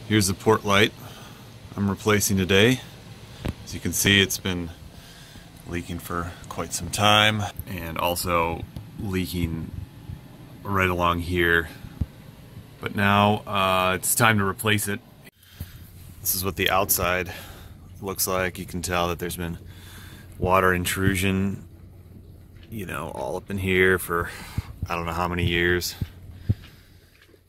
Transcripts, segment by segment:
Here's the port light I'm replacing today. As you can see, it's been leaking for quite some time, and also leaking right along here. But now it's time to replace it. This is what the outside looks like. You can tell that there's been water intrusion, you know, all up in here for I don't know how many years.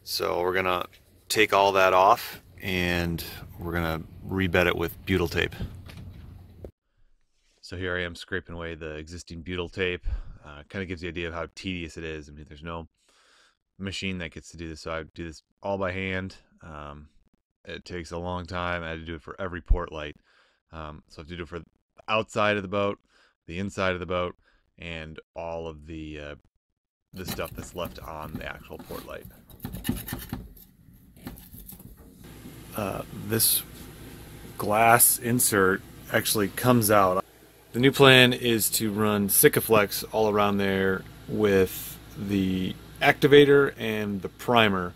So we're gonna take all that off and we're gonna rebed it with butyl tape. So here I am scraping away the existing butyl tape. Kind of gives you the idea of how tedious it is. I mean, there's no machine that gets to do this, so I do this all by hand. It takes a long time. I had to do it for every port light. So I have to do it for the outside of the boat, the inside of the boat, and all of the stuff that's left on the actual port light. This glass insert actually comes out. The new plan is to run Sikaflex all around there with the activator and the primer.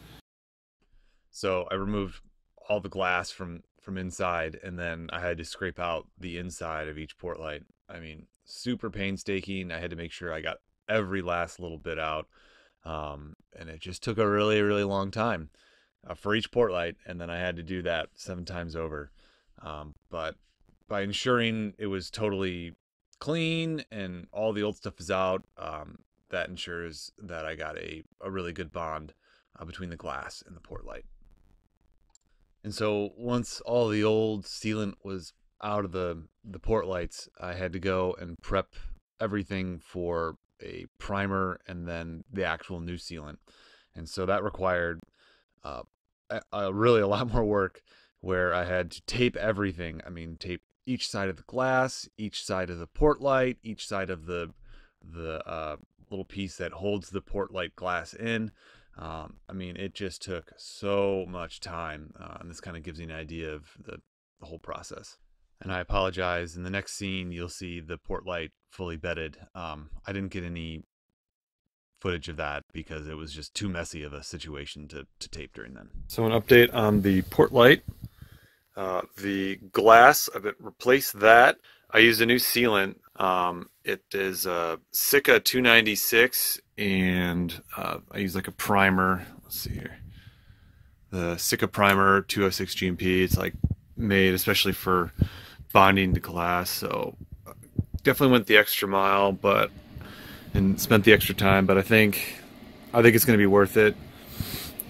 So I removed all the glass from inside, and then I had to scrape out the inside of each port light. I mean, super painstaking. I had to make sure I got every last little bit out, and it just took a really, really long time for each port light, and then I had to do that 7 times over. But by ensuring it was totally clean and all the old stuff is out, that ensures that I got a really good bond between the glass and the port light. And so once all the old sealant was out of the port lights, I had to go and prep everything for a primer and then the actual new sealant. And so that required really a lot more work, where I had to tape everything. I mean, tape each side of the glass, each side of the port light, each side of the little piece that holds the port light glass in. I mean, it just took so much time, and this kind of gives you an idea of the whole process. And I apologize, in the next scene you'll see the port light fully bedded. I didn't get any footage of that because it was just too messy of a situation to tape during then. So an update on the port light. The glass, I've replaced that. I used a new sealant. It is Sika 296, and I use like a primer. Let's see here. The Sika primer 206 GMP. It's like made especially for bonding to glass. So definitely went the extra mile, and spent the extra time. But I think it's going to be worth it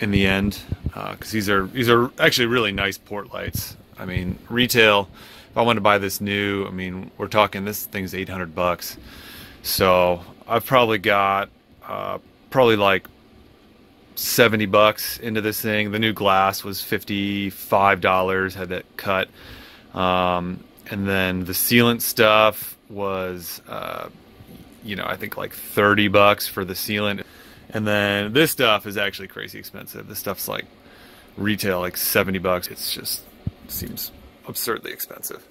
in the end, because these are actually really nice port lights. I mean, retail, if I want to buy this new, I mean, we're talking, this thing's $800. So I've probably got probably like $70 into this thing. The new glass was $55, had that cut. And then the sealant stuff was, you know, I think like $30 for the sealant. And then this stuff is actually crazy expensive. This stuff's like retail like $70. It's just seems absurdly expensive.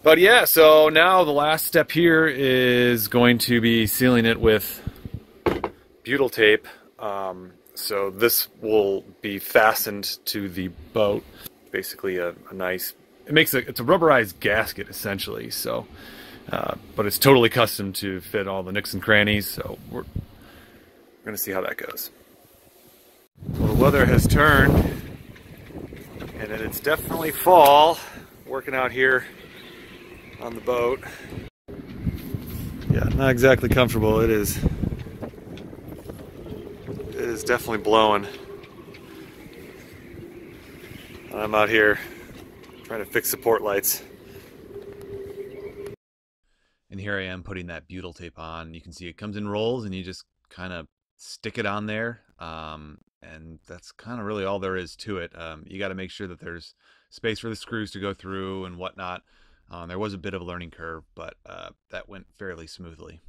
But yeah, so now the last step here is going to be sealing it with butyl tape. So this will be fastened to the boat. Basically a nice, it's a rubberized gasket essentially. So, but it's totally custom to fit all the nooks and crannies. So we're going to see how that goes. Well, the weather has turned, and it's definitely fall. Working out here on the boat. Yeah, not exactly comfortable. It is definitely blowing. I'm out here trying to fix the port lights. And here I am putting that butyl tape on. You can see it comes in rolls, and you just kind of stick it on there. And that's kind of really all there is to it. You got to make sure that there's space for the screws to go through and whatnot. There was a bit of a learning curve, but that went fairly smoothly.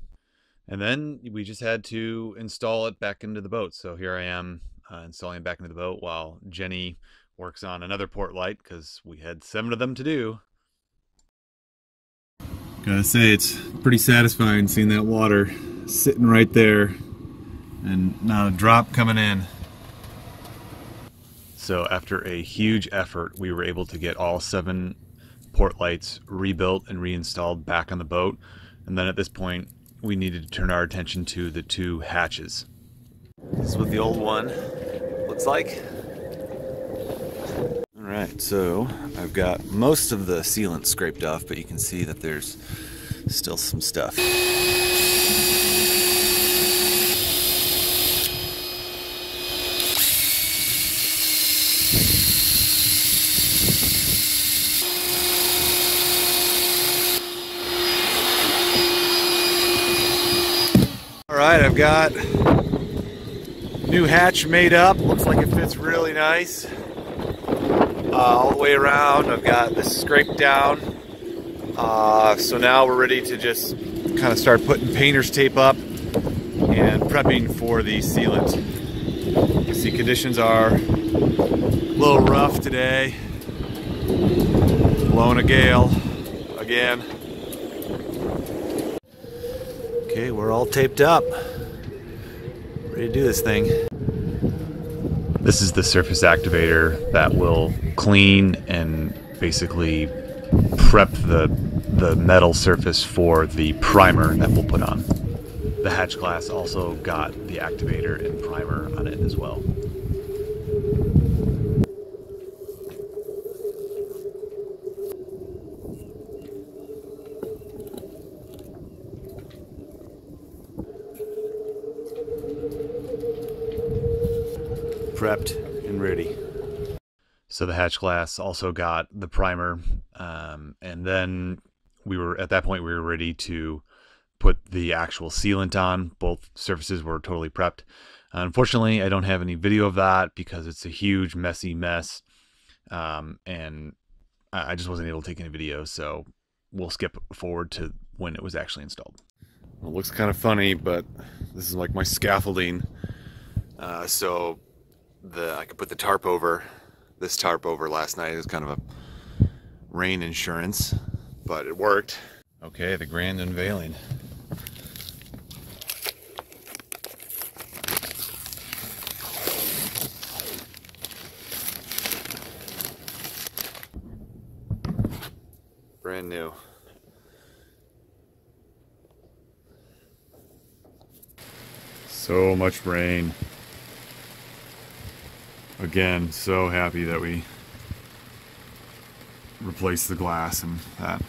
And then we just had to install it back into the boat. So here I am installing it back into the boat while Jenny works on another port light, because we had 7 of them to do. Gotta say, it's pretty satisfying seeing that water sitting right there and not a drop coming in. so after a huge effort, we were able to get all 7 port lights rebuilt and reinstalled back on the boat. And then at this point, we needed to turn our attention to the 2 hatches. This is what the old one looks like. All right, so I've got most of the sealant scraped off, but you can see that there's still some stuff. All right, I've got new hatch made up. Looks like it fits really nice. All the way around, I've got this scraped down. So now we're ready to just kind of start putting painter's tape up and prepping for the sealant. You see conditions are a little rough today. Blowing a gale again. Okay, we're all taped up. Ready to do this thing. This is the surface activator that will clean and basically prep the metal surface for the primer that we'll put on. The hatch glass also got the activator and primer on it as well. Prepped and ready. So the hatch glass also got the primer, and then at that point we were ready to put the actual sealant on. Both surfaces were totally prepped. Unfortunately, I don't have any video of that because it's a huge messy mess, and I just wasn't able to take any video, so we'll skip forward to when it was actually installed. Well, it looks kind of funny, but this is like my scaffolding, so I could put the tarp over, this tarp over last night. It was kind of a rain insurance, but it worked. Okay, the grand unveiling. Brand new. So much rain. Again, so happy that we replaced the glass and that.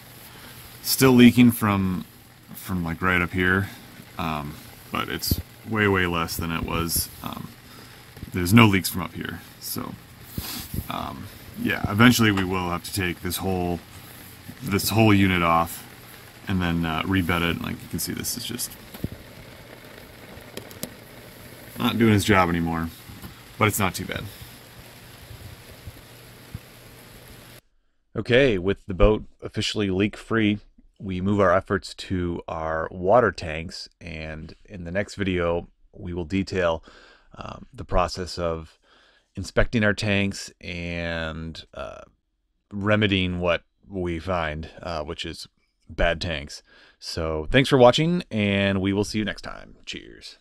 Still leaking from like right up here, but it's way less than it was. There's no leaks from up here, so yeah. Eventually, we will have to take this whole unit off and then rebed it. Like you can see, this is just not doing its job anymore, but it's not too bad. Okay, with the boat officially leak-free, we move our efforts to our water tanks, and in the next video we will detail the process of inspecting our tanks and remedying what we find, which is bad tanks. So thanks for watching, and we will see you next time. Cheers.